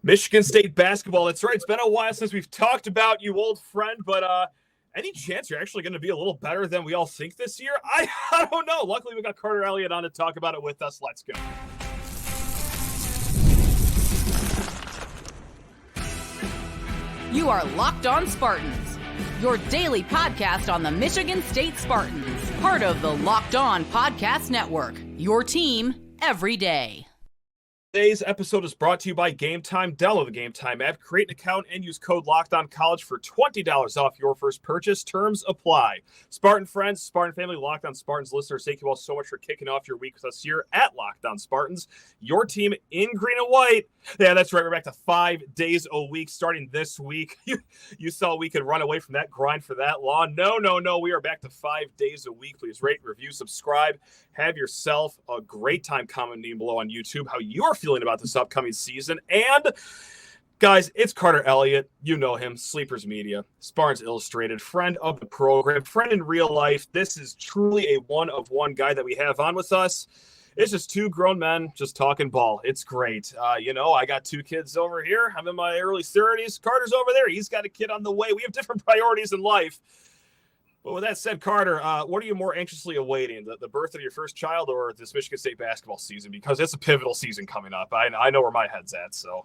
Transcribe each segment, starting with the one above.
Michigan State basketball. That's right. It's been a while since we've talked about you, old friend, but any chance you're actually going to be a little better than we all think this year? I don't know. Luckily, we got Carter Elliott on to talk about it with us. Let's go. You are Locked On Spartans, your daily podcast on the Michigan State Spartans, part of the Locked On Podcast Network, your team every day. Today's episode is brought to you by Gametime. Download the Gametime app, create an account, and use code LOCKEDONCollege for $20 off your first purchase. Terms apply. Spartan friends, Spartan family, Locked On Spartans listeners, thank you all so much for kicking off your week with us here at Locked On Spartans, your team in green and white. Yeah, that's right. We're back to 5 days a week starting this week. You saw we could run away from that grind for that long. No. We are back to 5 days a week. Please rate, review, subscribe. Have yourself a great time commenting below on YouTube how you are feeling about this upcoming season. And guys, it's Carter Elliott. You know him, Sleepers Media, Spartans Illustrated, friend of the program, friend in real life. This is truly a one-of-one guy that we have on with us. It's just two grown men just talking ball. It's great. I got two kids over here. I'm in my early 30s. Carter's over there. He's got a kid on the way. We have different priorities in life. But with that said, Carter, what are you more anxiously awaiting, the birth of your first child or this Michigan State basketball season? Because it's a pivotal season coming up. I know where my head's at. So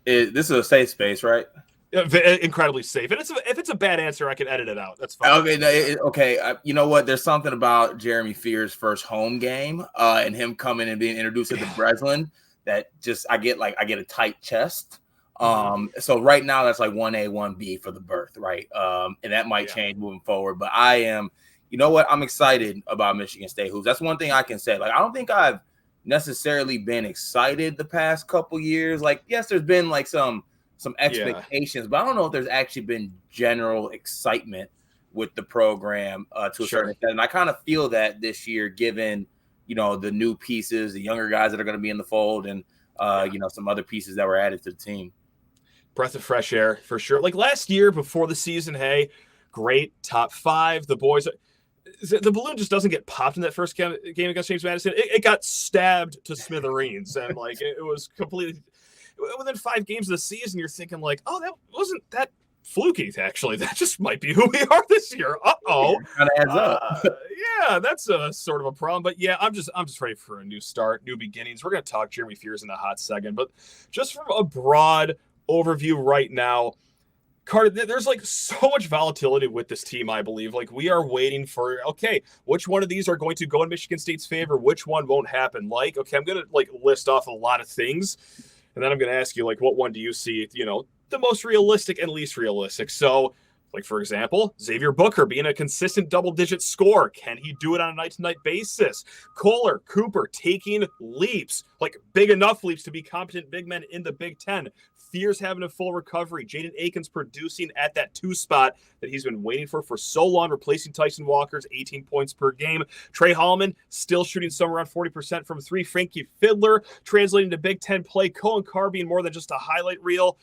this is a safe space, right? Incredibly safe. And if it's a bad answer, I can edit it out. That's fine. Okay. You know what? There's something about Jeremy Fear's first home game and him coming and being introduced to the Breslin that just I get a tight chest. So right now that's like 1A, 1B for the birth, right? And that might change moving forward. But I am, you know what? I'm excited about Michigan State hoops. That's one thing I can say. Like, I don't think I've necessarily been excited the past couple years. Like, yes, there's been like some expectations, but I don't know if there's actually been general excitement with the program to a certain extent. And I kind of feel that this year, given, the new pieces, the younger guys that are going to be in the fold and, some other pieces that were added to the team. Breath of fresh air for sure. Like last year before the season, hey, great top 5. The boys, the balloon just doesn't get popped in that first game against James Madison. It got stabbed to smithereens, and like it was completely within 5 games of the season. You're thinking like, oh, that wasn't that fluky. Actually, that just might be who we are this year. Kind of adds up. Yeah, that's a sort of a problem. But yeah, I'm just ready for a new start, new beginnings. We're gonna talk Jeremy Fears in a hot second, but just from a broad overview right now, Carter, there's like so much volatility with this team. I believe like we are waiting for, okay, which one of these are going to go in Michigan State's favor, which one won't happen. Like, okay, I'm gonna like list off a lot of things, and then I'm gonna ask you like, what one do you see the most realistic and least realistic? So like, for example, Xavier Booker being a consistent double-digit scorer. Can he do it on a night-to-night basis? Kohler, Cooper taking leaps, like big enough leaps to be competent big men in the Big Ten. Fears having a full recovery. Jaden Akins producing at that 2 spot that he's been waiting for so long, replacing Tyson Walker's 18 points per game. Trey Hallman still shooting somewhere around 40% from 3. Frankie Fiddler translating to Big Ten play. Coen Carr being more than just a highlight reel.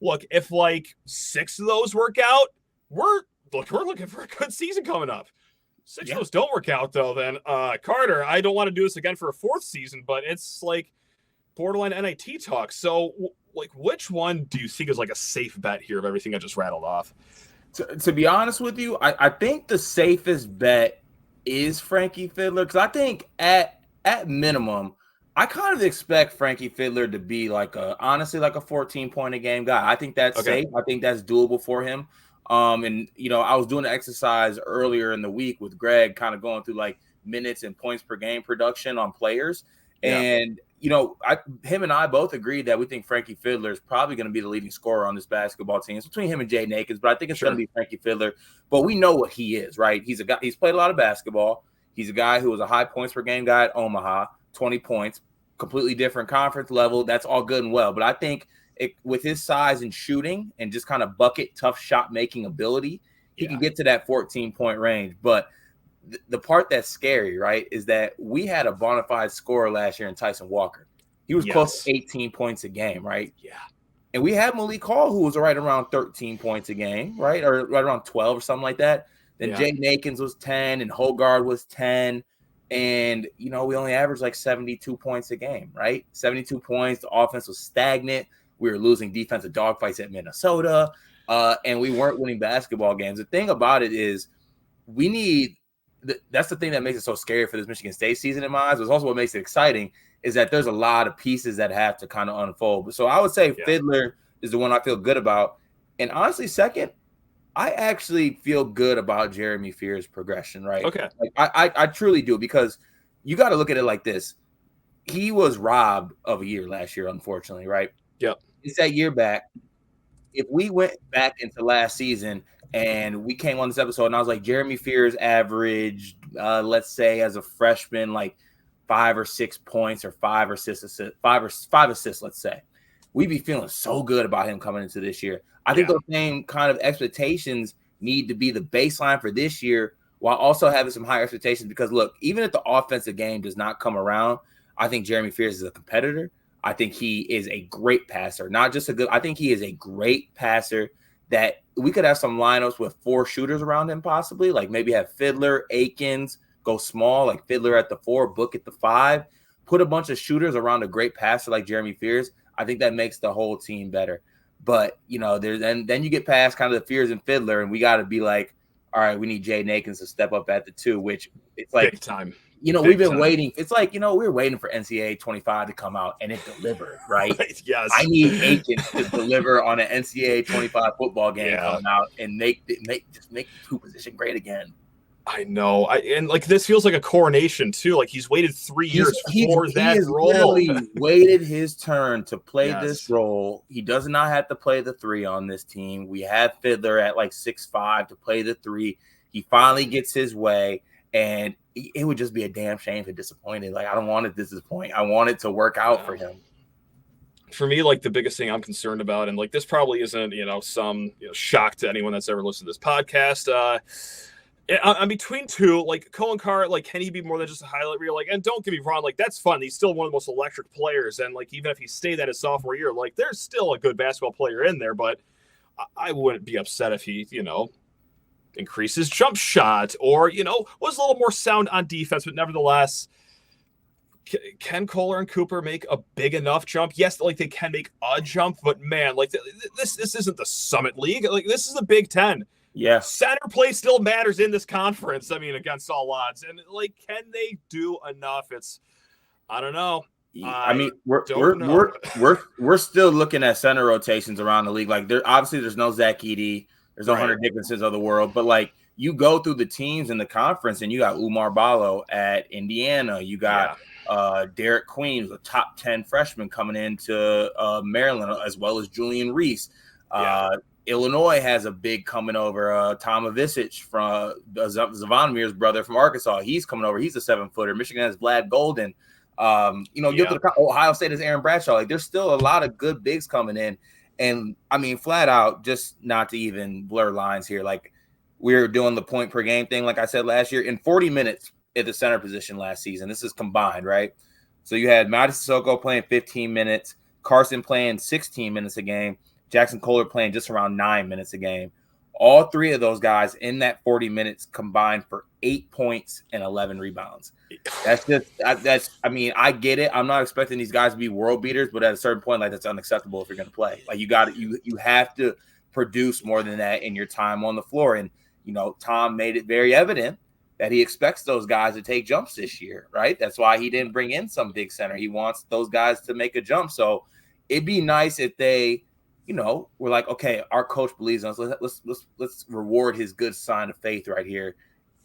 Look, if like 6 of those work out, we're looking for a good season coming up. 6 of those don't work out, though, then, Carter, I don't want to do this again for a 4th season, but it's like borderline NIT talk. So, like, which one do you think is like a safe bet here of everything I just rattled off? To be honest with you, I think the safest bet is Frankie Fiddler, because I think at minimum, I kind of expect Frankie Fiddler to be honestly like a 14-point-a-game guy. I think that's safe. I think that's doable for him. And I was doing an exercise earlier in the week with Greg, kind of going through like minutes and points per game production on players. And, him and I both agreed that we think Frankie Fiddler is probably going to be the leading scorer on this basketball team. It's between him and Jaden Akins, but I think it's going to be Frankie Fiddler. But we know what he is, right? He's a guy, he's played a lot of basketball. He's a guy who was a high points per game guy at Omaha, 20 points, completely different conference level. That's all good and well. But I think with his size and shooting and just kind of bucket, tough shot making ability, he can get to that 14-point range. But the part that's scary, right, is that we had a bona fide scorer last year in Tyson Walker. He was close to 18 points a game, right? Yeah. And we had Malik Hall, who was right around 13 points a game, right? Or right around 12 or something like that. Then Jaden Akins was 10 and Hogard was 10. And, we only averaged like 72 points a game, right? 72 points. The offense was stagnant. We were losing defensive dogfights at Minnesota, and we weren't winning basketball games. The thing about it is we need that's the thing that makes it so scary for this Michigan State season in my eyes. It's also what makes it exciting is that there's a lot of pieces that have to kind of unfold. So I would say Fiddler is the one I feel good about. And honestly, second, I actually feel good about Jeremy Fear's progression, right? Okay. Like I truly do, because you got to look at it like this. He was robbed of a year last year, unfortunately, right? Yep. It's that year back. If we went back into last season and we came on this episode and I was like, Jeremy Fear's averaged, let's say as a freshman, like 5 or 6 points or 5 assists, let's say, we'd be feeling so good about him coming into this year. I think those same kind of expectations need to be the baseline for this year, while also having some higher expectations. Because look, even if the offensive game does not come around, I think Jeremy Fears is a competitor. I think he is a great passer, not just a good. I think he is a great passer that we could have some lineups with 4 shooters around him, possibly. Like maybe have Fiddler, Akins, go small, like Fiddler at the 4, Book at the 5. Put a bunch of shooters around a great passer like Jeremy Fears. I think that makes the whole team better. But, you know, then you get past kind of the Fears and Fiddler, and we got to be like, all right, we need Jaden Akins to step up at the 2, which it's like, big time. You know, we've been waiting. It's like, you know, we were waiting for NCAA 25 to come out, and it delivered, right? Yes. I need Akins to deliver on an NCAA 25 football game coming out and make the 2 position great again. I know. And like this feels like a coronation too. Like he's waited 3 years for that role. He waited his turn to play this role. He does not have to play the 3 on this team. We have Fiddler at like 6'5" to play the 3. He finally gets his way, and it would just be a damn shame if it disappointed. Like I don't want it to disappoint. I want it to work out for him. For me, like the biggest thing I'm concerned about, and like this probably isn't, some shock to anyone that's ever listened to this podcast. I'm between 2, like Coen Carr, like can he be more than just a highlight reel? Like, and don't get me wrong, like that's fun. He's still one of the most electric players, and like even if he stayed that his sophomore year, like there's still a good basketball player in there. But I wouldn't be upset if he, increased his jump shot or was a little more sound on defense. But nevertheless, can Kohler and Cooper make a big enough jump? Yes, like they can make a jump, but man, like this isn't the Summit League. Like this is the Big Ten. Yeah. Center play still matters in this conference. I mean, against all odds. And like, can they do enough? I don't know. I mean, we're still looking at center rotations around the league. Like there's no Zach Edey, there's no Hunter Dickinsons of the world, but like you go through the teams in the conference and you got Umar Ballo at Indiana, you got Derek Queen, who's a top 10 freshman coming into Maryland, as well as Julian Reese. Illinois has a big coming over. Tom Avicic from Zavoniemir's brother from Arkansas. He's coming over. He's a 7-footer. Michigan has Vlad Golden. Ohio State has Aaron Bradshaw. Like there's still a lot of good bigs coming in. And I mean, flat out, just not to even blur lines here. Like we're doing the point per game thing. Like I said last year, in 40 minutes at the center position last season, this is combined, right? So you had Mady Sissoko playing 15 minutes, Carson playing 16 minutes a game, Jaxon Kohler playing just around 9 minutes a game. All 3 of those guys in that 40 minutes combined for 8 points and 11 rebounds. I mean, I get it. I'm not expecting these guys to be world beaters, but at a certain point, like that's unacceptable if you're going to play. Like you have to produce more than that in your time on the floor. And, Tom made it very evident that he expects those guys to take jumps this year, right? That's why he didn't bring in some big center. He wants those guys to make a jump. So it'd be nice if they, we're like, okay, our coach believes in us. Let's reward his good sign of faith right here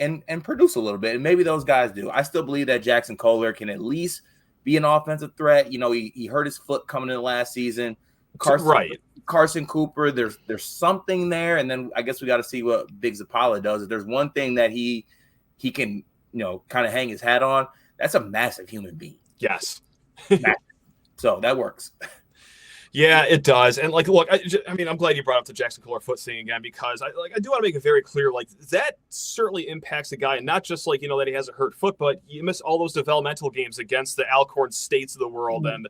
and produce a little bit. And maybe those guys do. I still believe that Jaxon Kohler can at least be an offensive threat. He hurt his foot coming in last season. Carson Cooper, there's something there. And then I guess we got to see what Big Zapala does. If there's one thing that he can, kind of hang his hat on, that's a massive human being. Yes. So that works. Yeah, it does. And like, look, I mean, I'm glad you brought up the Jaxon Kohler foot thing again, because I do want to make it very clear, like that certainly impacts the guy, and not just like, that he has a hurt foot, but you miss all those developmental games against the Alcorn States of the world and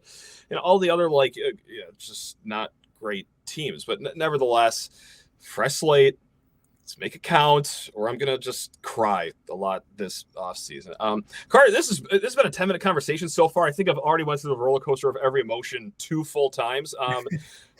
all the other just not great teams. But nevertheless, fresh slate, Let's make it count, or I'm gonna just cry a lot this offseason. Carter, this has been a 10-minute conversation so far. I think I've already went through the roller coaster of every emotion 2 full times.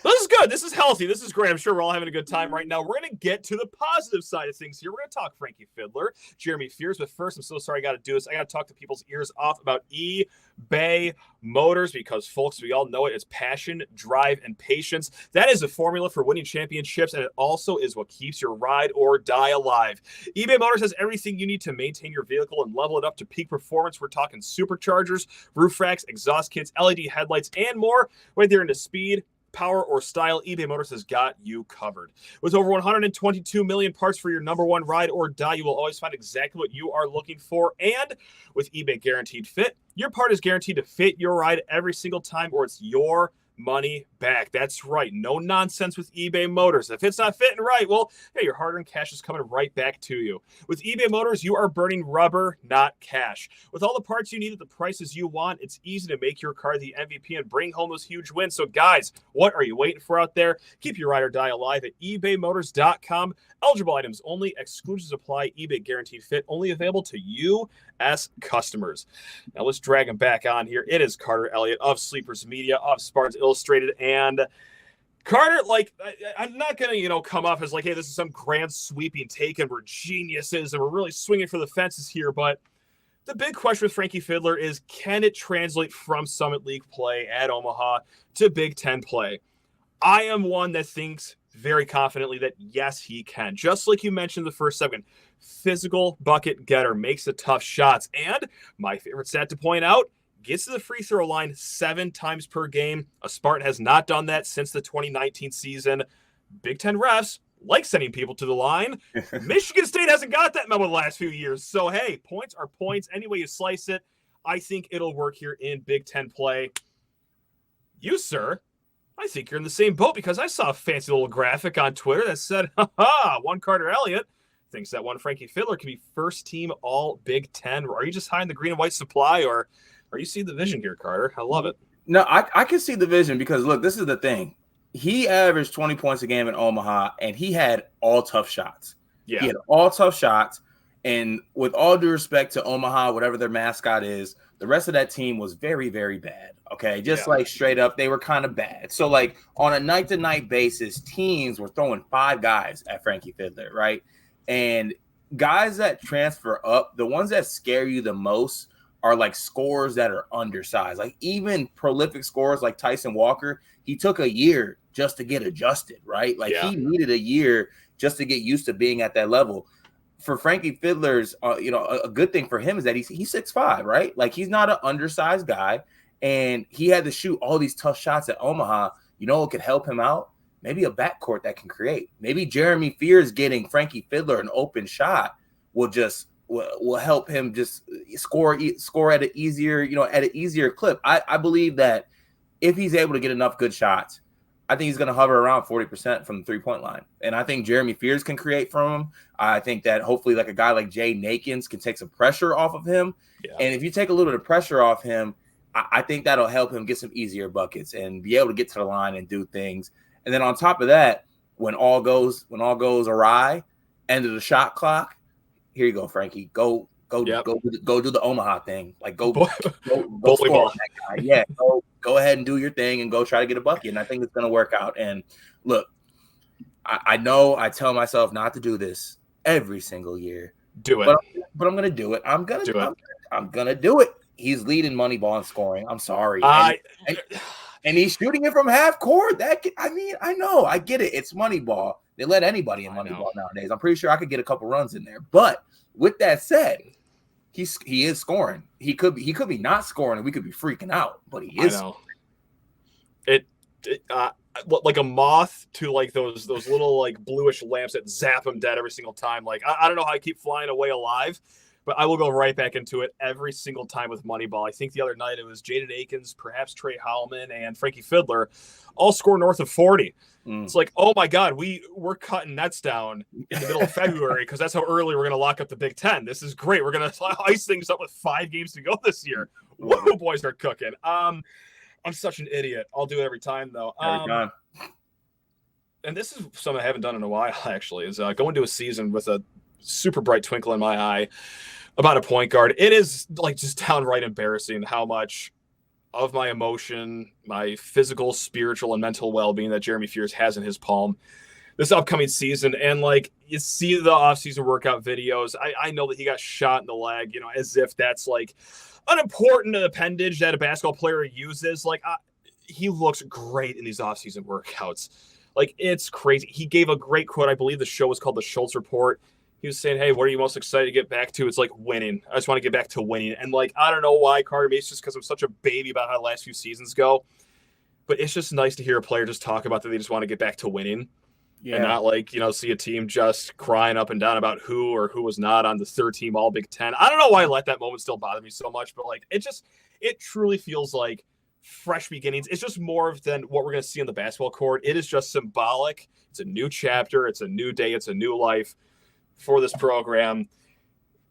This is good. This is healthy. This is great. I'm sure we're all having a good time right now. We're gonna get to the positive side of things here. We're gonna talk Frankie Fiddler, Jeremy Fears, but first, I'm so sorry I got to do this. I got to talk to people's ears off about eBay Motors because, folks, we all know it. It's passion, drive, and patience. That is a formula for winning championships, and it also is what keeps your ride or die alive. eBay Motors has everything you need to maintain your vehicle and level it up to peak performance. We're talking superchargers, roof racks, exhaust kits, LED headlights, and more. Whether you're into speed, power, or style, eBay Motors has got you covered. With over 122 million parts for your number one ride or die, you will always find exactly what you are looking for. And with eBay Guaranteed Fit, your part is guaranteed to fit your ride every single time, or it's your money back. That's right. No nonsense with eBay Motors. If it's not fitting right, well, hey, your hard-earned cash is coming right back to you. With eBay Motors, you are burning rubber, not cash. With all the parts you need at the prices you want, it's easy to make your car the MVP and bring home those huge wins. So, guys, what are you waiting for out there? Keep your ride or die alive at ebaymotors.com. Eligible items only. Exclusions apply. eBay Guaranteed Fit only available to U.S. customers. Now, let's drag him back on here. It is Carter Elliott of Sleepers Media, of Spartan Illustrated, and Carter, like, I'm not going to, come off as like, hey, this is some grand sweeping take and we're geniuses and we're really swinging for the fences here. But the big question with Frankie Fiddler is, can it translate from Summit League play at Omaha to Big Ten play? I am one that thinks very confidently that, yes, he can. Just like you mentioned the first segment, physical bucket getter, makes the tough shots. And my favorite stat to point out, gets to the free throw line 7 times per game. A Spartan has not done that since the 2019 season. Big Ten refs like sending people to the line. Michigan State hasn't got that memo the last few years. So, hey, points are points. Any way you slice it, I think it'll work here in Big Ten play. You, sir, I think you're in the same boat because I saw a fancy little graphic on Twitter that said, one Carter Elliott thinks that one Frankie Fiddler can be first team all Big Ten. Are you just high in the green and white supply, or are you seeing the vision here, Carter? I love it. No, I can see the vision because, look, this is the thing. He averaged 20 points a game in Omaha, and he had all tough shots. Yeah. He had all tough shots, and with all due respect to Omaha, whatever their mascot is, the rest of that team was very, very bad, okay? Just like straight up, they were kind of bad. So, like, on a night-to-night basis, teams were throwing 5 guys at Frankie Fiddler, right? And guys that transfer up, the ones that scare you the most are like scores that are undersized. Like even prolific scorers like Tyson Walker, he took a year just to get adjusted, right? Like he needed a year just to get used to being at that level. For Frankie Fiddler's, a good thing for him is that he's 6'5", right? Like he's not an undersized guy, and he had to shoot all these tough shots at Omaha. You know what could help him out? Maybe a backcourt that can create. Maybe Jeremy Fears getting Frankie Fiddler an open shot will help him just score at an easier clip. I believe that if he's able to get enough good shots, I think he's going to hover around 40% from the 3-point line. And I think Jeremy Fears can create from him. I think that hopefully like a guy like Jay Nakins can take some pressure off of him. Yeah. And if you take a little bit of pressure off him, I think that'll help him get some easier buckets and be able to get to the line and do things. And then on top of that, when all goes awry, end of the shot clock, here you go, Frankie. Go do the Omaha thing. Like go score on that guy. Yeah, go ahead and do your thing and go try to get a bucket. And I think it's gonna work out. And look, I know I tell myself not to do this every single year. Do it. But I'm gonna do it. I'm gonna do it. He's leading Moneyball in scoring. I'm sorry. And he's shooting it from half court. I know. I get it. It's Moneyball. They let anybody in Moneyball nowadays. I'm pretty sure I could get a couple runs in there. But with that said, he is scoring. He could be not scoring, and we could be freaking out. But he is. I know. It like a moth to like those little like bluish lamps that zap him dead every single time. Like I don't know how I keep flying away alive. But I will go right back into it every single time with Moneyball. I think the other night it was Jaden Akins, perhaps Trey Howman, and Frankie Fiddler all score north of 40. It's like, oh my God, we're cutting nets down in the middle of February because that's how early we're going to lock up the Big Ten. This is great. We're going to ice things up with 5 games to go this year. Whoa, boys are cooking. I'm such an idiot. I'll do it every time though. and this is something I haven't done in a while, actually, is go into a season with a super bright twinkle in my eye about a point guard. It is like just downright embarrassing how much of my emotion, my physical, spiritual, and mental well-being that Jeremy Fears has in his palm this upcoming season. And like, you see the offseason workout videos. I know that he got shot in the leg, as if that's like an important appendage that a basketball player uses. Like, he looks great in these offseason workouts. Like, it's crazy. He gave a great quote. I believe the show was called The Schultz Report. He was saying, hey, what are you most excited to get back to? It's like winning. I just want to get back to winning. And like, I don't know why, Carter. Maybe it's just because I'm such a baby about how the last few seasons go. But it's just nice to hear a player just talk about that they just want to get back to winning. Yeah. And not like, see a team just crying up and down about who or who was not on the third team All Big Ten. I don't know why I let that moment still bother me so much, but like, it truly feels like fresh beginnings. It's just more than what we're going to see on the basketball court. It is just symbolic. It's a new chapter. It's a new day. It's a new life for this program.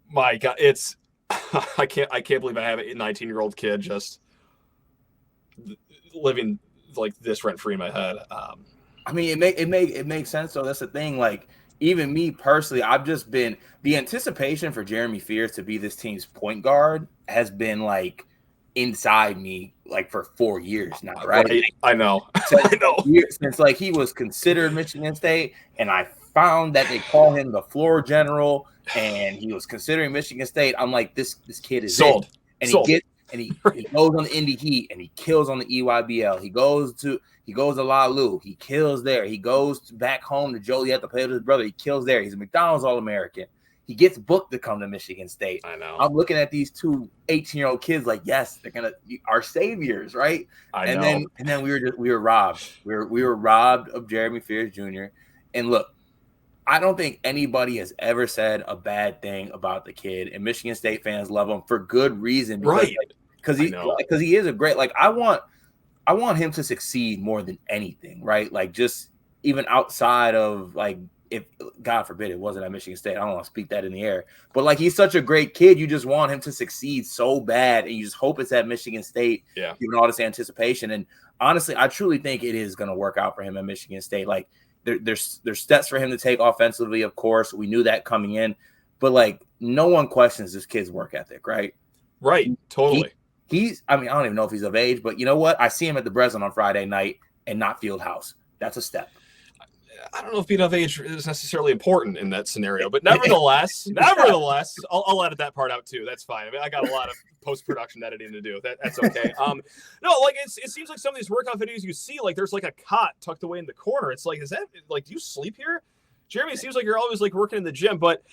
My God, it's I can't believe I have a 19-year-old kid just living like this rent free in my head. I mean, it makes sense. So that's the thing. Like, even me personally, I've just been the anticipation for Jeremy Fears to be this team's point guard has been like inside me like for 4 years now, right? I know. Since like he was considered Michigan State, and I found that they call him the floor general, and he was considering Michigan State. I'm like, this kid is sold. And he goes on the Indy Heat and he kills on the EYBL. He goes to La Lu. He kills there. He goes back home to Joliet to play with his brother. He kills there. He's a McDonald's All-American. He gets booked to come to Michigan State. I know. I'm looking at these two 18-year-old kids like, yes, they're gonna are saviors, right? I know. And then we were robbed. We were robbed of Jeremy Fears Jr. And look, I don't think anybody has ever said a bad thing about the kid, and Michigan State fans love him for good reason. Right. Because he is a great, like, I want him to succeed more than anything, right? Like, just even outside of, like, if God forbid it wasn't at Michigan State, I don't want to speak that in the air, but like, he's such a great kid. You just want him to succeed so bad, and you just hope it's at Michigan State, given all this anticipation. And honestly, I truly think it is going to work out for him at Michigan State. Like, there's steps for him to take offensively, of course. We knew that coming in, but like, no one questions this kid's work ethic, right? Right, totally. I don't even know if he's of age, but you know what? I see him at the Breslin on Friday night and not Fieldhouse. That's a step. I don't know if being of age is necessarily important in that scenario, but nevertheless, I'll edit that part out too. That's fine. I mean, I got a lot of post-production editing to do. That's okay. No, like it seems like some of these workout videos you see, like there's like a cot tucked away in the corner. It's like, is that like, do you sleep here? Jeremy, it seems like you're always like working in the gym, but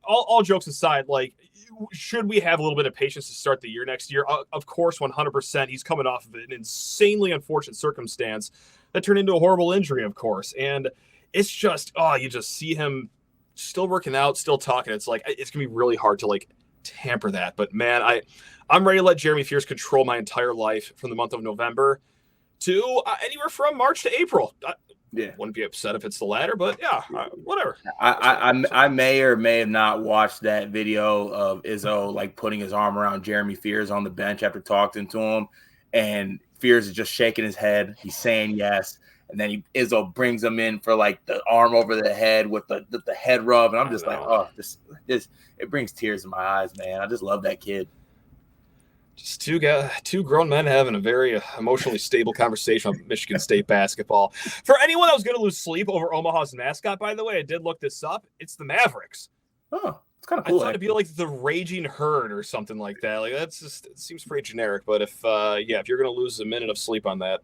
all jokes aside, like, should we have a little bit of patience to start the year next year? Of course, 100%. He's coming off of an insanely unfortunate circumstance that turned into a horrible injury, of course. And it's just, you just see him still working out, still talking. It's like, it's going to be really hard to like tamper that. But man, I'm ready to let Jeremy Fears control my entire life from the month of November to anywhere from March to April. Wouldn't be upset if it's the latter, but whatever. I may or may have not watched that video of Izzo like putting his arm around Jeremy Fears on the bench after talking to him, and Fears is just shaking his head. He's saying yes, and then Izzo brings him in for like the arm over the head with the head rub, and I'm just like, this it brings tears in my eyes, man. I just love that kid. Just two grown men having a very emotionally stable conversation on Michigan State basketball. For anyone that was going to lose sleep over Omaha's mascot, by the way, I did look this up. It's the Mavericks. Oh, it's kind of cool. I thought it'd be like the Raging Herd or something like that. Like, it seems pretty generic. But if you're going to lose a minute of sleep on that,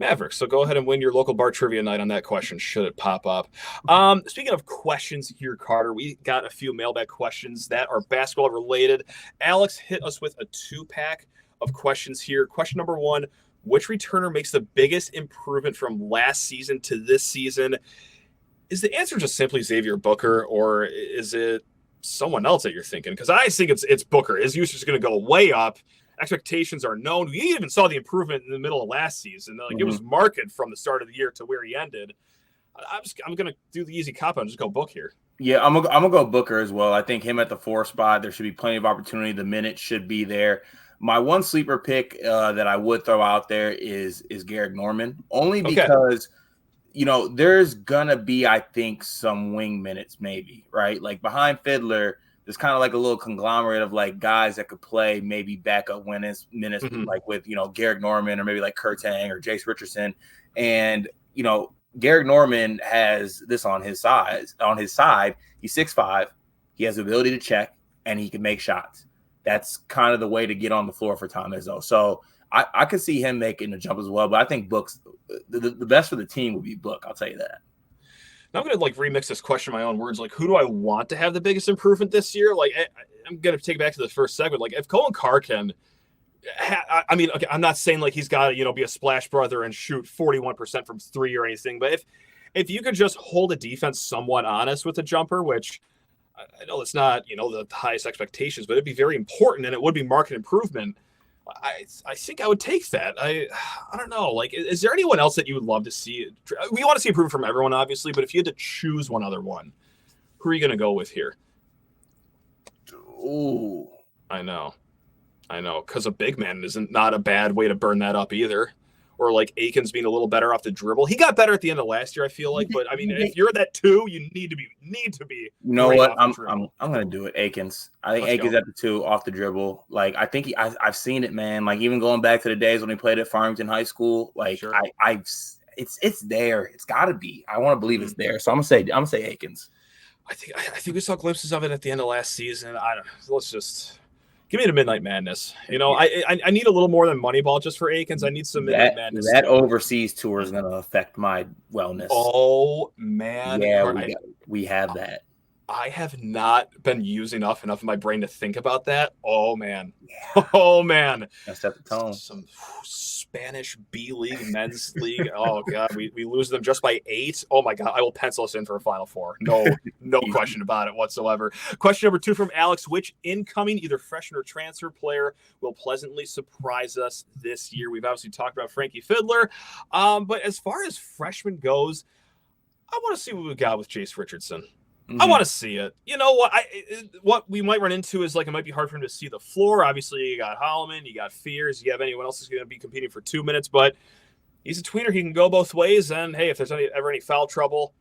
Mavericks. So go ahead and win your local bar trivia night on that question, should it pop up. Speaking of questions here, Carter, we got a few mailbag questions that are basketball related. Alex hit us with a 2-pack of questions here. Question number 1, which returner makes the biggest improvement from last season to this season? Is the answer just simply Xavier Booker, or is it someone else that you're thinking? Because I think it's Booker. His usage is going to go way up. Expectations are known. We even saw the improvement in the middle of last season. Like, it was marked from the start of the year to where he ended. I'm going to do the easy cop and just go Book here. Yeah, I'm gonna go Booker as well. I think him at the 4 spot, there should be plenty of opportunity. The minutes should be there. My one sleeper pick that I would throw out there is Garrick Norman, only because there's gonna be, I think, some wing minutes, maybe, right? Like behind Fiddler, there's kind of like a little conglomerate of like guys that could play maybe backup minutes, like with Garrick Norman or maybe like Kurtang or Jace Richardson. And Garrick Norman has this on his side. He's 6'5", he has the ability to check, and he can make shots. That's kind of the way to get on the floor for Tom Izzo. So I could see him making the jump as well. But I think Book's the best for the team would be Book. I'll tell you that. Now I'm going to remix this question in my own words. Who do I want to have the biggest improvement this year? I'm going to take it back to the first segment. If Coen Carr can, okay, I'm not saying he's got to, be a splash brother and shoot 41% from three or anything. But if you could just hold a defense somewhat honest with a jumper, which I know it's not, the highest expectations, but it'd be very important and it would be market improvement. I think I would take that. I don't know. Is there anyone else that you would love to see? We want to see improvement from everyone, obviously, but if you had to choose one other one, who are you going to go with here? Ooh, I know. Because a big man isn't not a bad way to burn that up either. Or Aikens being a little better off the dribble. He got better at the end of last year, I feel like. But if you're that two, you need to be. You know what? I'm gonna do it. Aikens. I think Aikens at the two off the dribble. I think I've seen it, man. Even going back to the days when he played at Farmington High School. Sure. It's there. It's got to be. I want to believe it's there. So I'm gonna say Aikens. I think we saw glimpses of it at the end of last season. Let's just. Give me the Midnight Madness. I need a little more than Moneyball just for Aikens. I need some Midnight Madness. That overseas tour is going to affect my wellness. Oh, man. Yeah, we have that. I have not been using enough of my brain to think about that. Oh, man. Yeah. Oh, man. That's set the tone. Some Spanish B-League, men's league. Oh, God. We lose them just by 8. Oh, my God. I will pencil us in for a Final Four. No question about it whatsoever. Question number 2 from Alex. Which incoming, either freshman or transfer player will pleasantly surprise us this year? We've obviously talked about Frankie Fiddler. But as far as freshman goes, I want to see what we got with Jace Richardson. Mm-hmm. I want to see it. You know what? What we might run into is it might be hard for him to see the floor. Obviously, you got Holloman, you got Fears, you have anyone else who's going to be competing for 2 minutes, but he's a tweener. He can go both ways. And hey, if there's ever any foul trouble,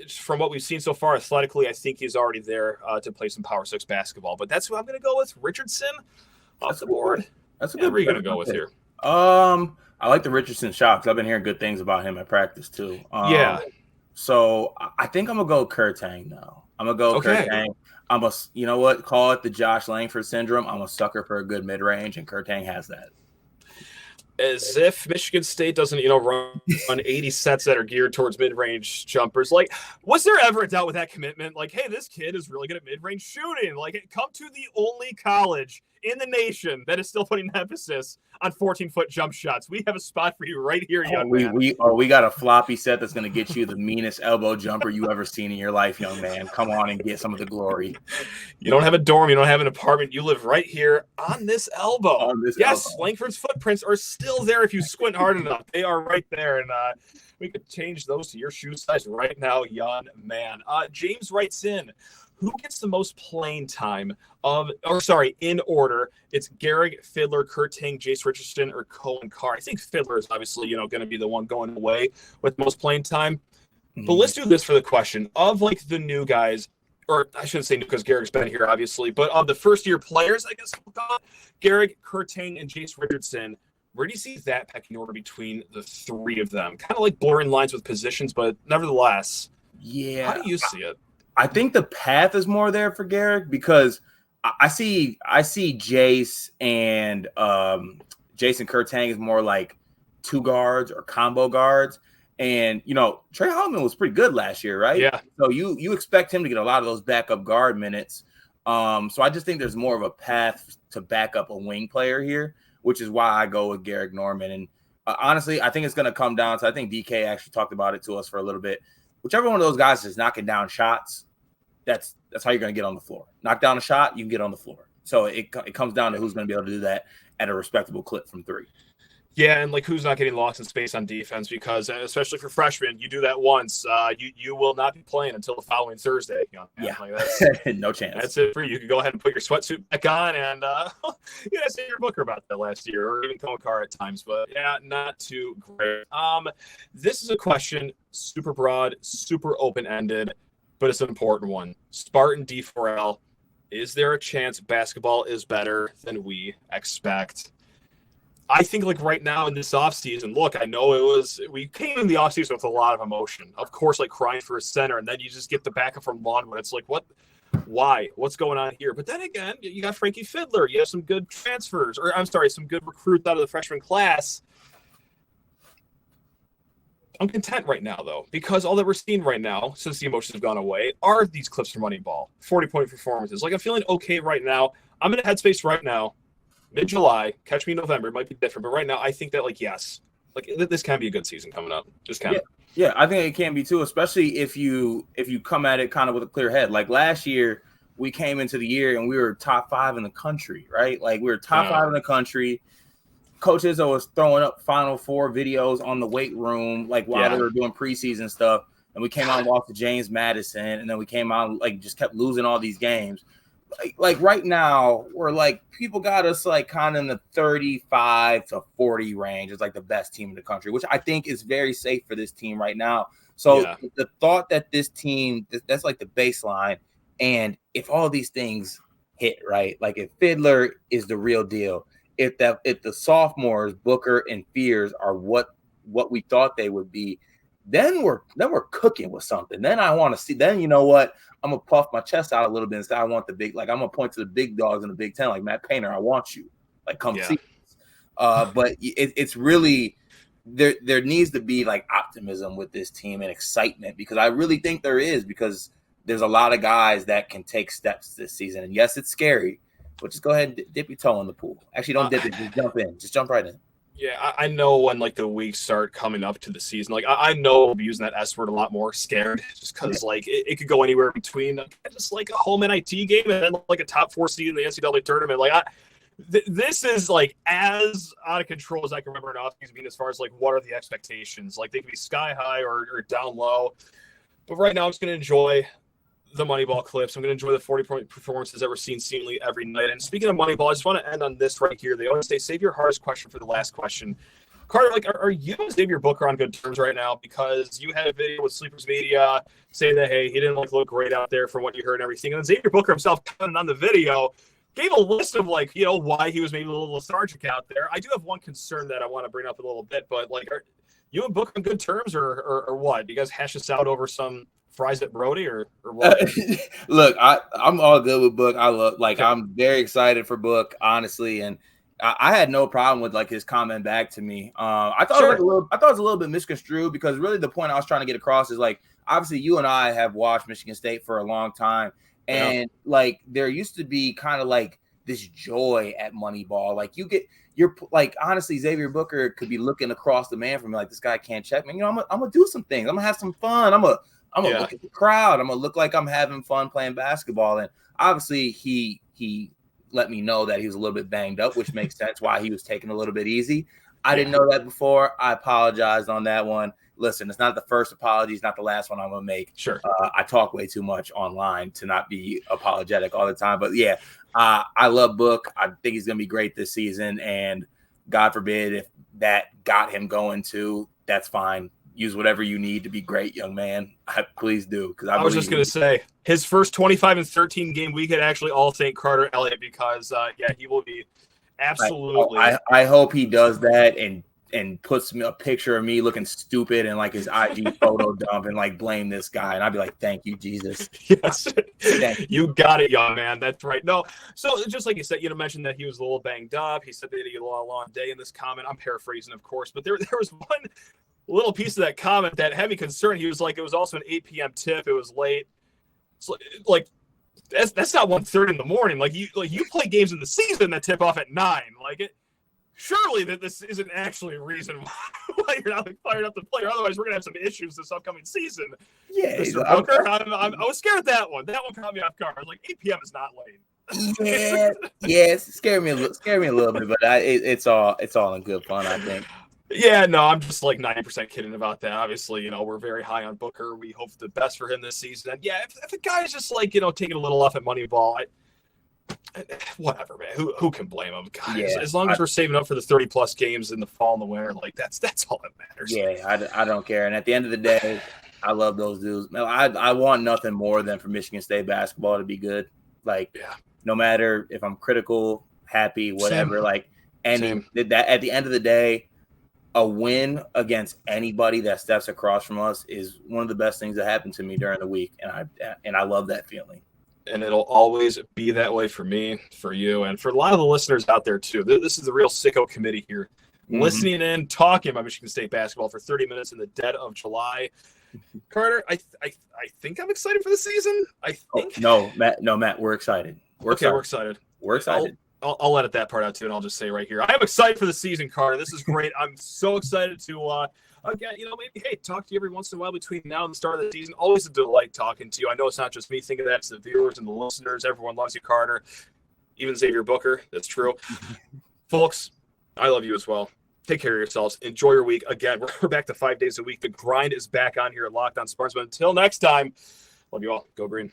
from what we've seen so far athletically, I think he's already there to play some Power 6 basketball. But that's who I'm going to go with. Richardson off the board. That's a good. Who are you going to go with here? I like the Richardson shot because I've been hearing good things about him at practice too. Yeah. So I think I'm gonna go Kurtang now. I'm gonna go Kurtang. You know what? Call it the Josh Langford syndrome. I'm a sucker for a good mid range, and Kurtang has that. As if Michigan State doesn't, run 80 sets that are geared towards mid-range jumpers. Was there ever a doubt with that commitment? Hey, this kid is really good at mid-range shooting. Come to the only college in the nation that is still putting emphasis on 14-foot jump shots. We have a spot for you right here, young man. We got a floppy set that's going to get you the meanest elbow jumper you ever seen in your life, young man. Come on and get some of the glory. You don't have a dorm. You don't have an apartment. You live right here on this elbow. Yes, Langford's footprints are still there if you squint hard enough. They are right there, and we could change those to your shoe size right now, young man. James writes in, who gets the most playing time in order? It's Garrick, Fiddler, Kurtang, Jace Richardson, or Coen Carr. I think Fiddler is obviously, going to be the one going away with most playing time. Mm-hmm. But let's do this for the question of the new guys, or I shouldn't say new because Garrick's been here, obviously, but of the first-year players, I guess we'll call it, Garrick, Kurtang, and Jace Richardson. Where do you see that pecking order between the three of them? Kind of blurring lines with positions, but nevertheless, yeah. How do you see it? I think the path is more there for Garrick because I see Jace and Jason Kurtang is more like 2 guards or combo guards. And, Trey Holloman was pretty good last year, right? Yeah. So you expect him to get a lot of those backup guard minutes. So I just think there's more of a path to back up a wing player here, which is why I go with Garrick Norman. And honestly, I think it's going to come down to, I think DK actually talked about it to us for a little bit. Whichever one of those guys is knocking down shots, that's how you're going to get on the floor. Knock down a shot, you can get on the floor. So it comes down to who's going to be able to do that at a respectable clip from 3. Yeah, and like who's not getting lost in space on defense? Because especially for freshmen, you do that once, you will not be playing until the following Thursday. Yeah, like that's no chance. That's it for you. You can go ahead and put your sweatsuit back on, and yeah, say your Booker about that last year, or even Coen Carr at times. But yeah, not too great. This is a question, super broad, super open ended, but it's an important one. Spartan D4L. Is there a chance basketball is better than we expect? I think like right now in this offseason, look, I know we came in the offseason with a lot of emotion. Of course, like crying for a center, and then you just get the backup from Lundgren. It's like, what? Why? What's going on here? But then again, you got Frankie Fiddler. You have some good transfers, or I'm sorry, some good recruits out of the freshman class. I'm content right now, though, because all that we're seeing right now, since the emotions have gone away, are these clips from Moneyball, 40-point performances. Like, I'm feeling okay right now. I'm in a headspace right now. Mid-July, catch me in November. It might be different, but right now I think that, like, yes, like this can be a good season coming up. Just kind of. Yeah, I think it can be too, especially if you come at it kind of with a clear head. Like last year, we came into the year and we were top 5 in the country, right? Like we were top 5 in the country. Coach Izzo was throwing up Final Four videos on the weight room, like while they were doing preseason stuff. And we came out and lost to James Madison, and then we came out and like just kept losing all these games. Like right now, we're like people got us like kind of in the 35 to 40 range. It's like the best team in the country, which I think is very safe for this team right now. So the thought that this team, that's like the baseline. And if all these things hit right, like if Fiddler is the real deal, if the sophomores Booker and Fears are what we thought they would be, then we're cooking with something. Then I want to see. Then you know what? I'm gonna puff my chest out a little bit and say I want the big. Like I'm gonna point to the big dogs in the Big Ten, like Matt Painter. I want you. Like come see. But it's really there needs to be like optimism with this team and excitement, because I really think there is, because there's a lot of guys that can take steps this season. And yes, it's scary, but just go ahead and dip your toe in the pool. Actually, don't dip it. Just jump in. Just jump right in. Yeah, I know when like the weeks start coming up to the season, like I know I'll be using that S word a lot more, scared, just because like it could go anywhere between just like a home NIT game and then like a top 4 seed in the NCAA tournament. Like this is like as out of control as I can remember an offseason being, as far as like what are the expectations. Like they could be sky high or down low. But right now I'm just going to enjoy the Moneyball clips. I'm going to enjoy the 40-point performances that we're seeing seemingly every night. And speaking of Moneyball, I just want to end on this right here. They always say, save your hardest question for the last question. Carter, like, are you and Xavier Booker on good terms right now? Because you had a video with Sleepers Media saying that, hey, he didn't like look great out there from what you heard and everything. And then Xavier Booker himself, coming on the video, gave a list of like, you know, why he was maybe a little lethargic out there. I do have one concern that I want to bring up a little bit, but like, are you and Booker on good terms or what? Do you guys hash this out over some fries at Brody or what? Look, I'm all good with Book. I'm very excited for Book, honestly, and I had no problem with like his comment back to me. I thought it was a little bit misconstrued, because really the point I was trying to get across is like, obviously you and I have watched Michigan State for a long time, and like there used to be kind of like this joy at Moneyball. Like you're like, honestly, Xavier Booker could be looking across the man from me like, this guy can't check me. You know, I'm gonna do some things. I'm gonna have some fun. I'm gonna look at the crowd. I'm gonna look like I'm having fun playing basketball. And obviously he let me know that he was a little bit banged up, which makes sense why he was taking a little bit easy. I didn't know that before. I apologized on that one. Listen, it's not the first apology. It's not the last one I'm gonna make. Sure. I talk way too much online to not be apologetic all the time. But yeah, I love Book. I think he's gonna be great this season. And God forbid if that got him going too, that's fine. Use whatever you need to be great, young man. Please do. Because I was just going to say, his first 25-13 game, we could actually all thank Carter Elliott, because, he will be absolutely. I hope he does that and puts me a picture of me looking stupid and like his IG photo dump and like blame this guy. And I'd be like, thank you, Jesus. Yes. You got it, young man. That's right. No. So just like you said, mentioned that he was a little banged up. He said that he had a long day in this comment. I'm paraphrasing, of course, but there was one little piece of that comment that had me concerned. He was like, it was also an 8 p.m. tip. It was late. So, like, that's not 1:30 in the morning. Like you play games in the season that tip off at 9. Like it. Surely that this isn't actually a reason why you're not fired up the player. Otherwise, we're gonna have some issues this upcoming season. Yeah, Mr. Booker. I was scared of that one. That one caught me off guard. I was like, 8 p.m. is not late. It scared me a little bit, but it's all in good fun, I think. Yeah, no, I'm just like 90% kidding about that. Obviously, we're very high on Booker. We hope the best for him this season. And yeah, if a guy's just like, taking a little off at Moneyball, whatever, man. Who can blame him? God, as long as we're saving up for the 30+ games in the fall and the winter, like that's all that matters. Yeah, I don't care. And at the end of the day, I love those dudes. I want nothing more than for Michigan State basketball to be good. Like, no matter if I'm critical, happy, whatever. Same. Like, and that at the end of the day, a win against anybody that steps across from us is one of the best things that happened to me during the week, and I love that feeling. And it'll always be that way for me, for you, and for a lot of the listeners out there too. This is the real sicko committee here, listening in, talking about Michigan State basketball for 30 minutes in the dead of July. Carter, I think I'm excited for the season. I think. No, Matt, we're excited. We're excited. We're excited. I'll edit that part out too, and I'll just say right here, I am excited for the season, Carter. This is great. I'm so excited to again, maybe talk to you every once in a while between now and the start of the season. Always a delight talking to you. I know it's not just me thinking that; it's the viewers and the listeners. Everyone loves you, Carter. Even Xavier Booker. That's true, folks. I love you as well. Take care of yourselves. Enjoy your week. Again, we're back to 5 days a week. The grind is back on here at Locked On Spartans. But until next time, love you all. Go Green.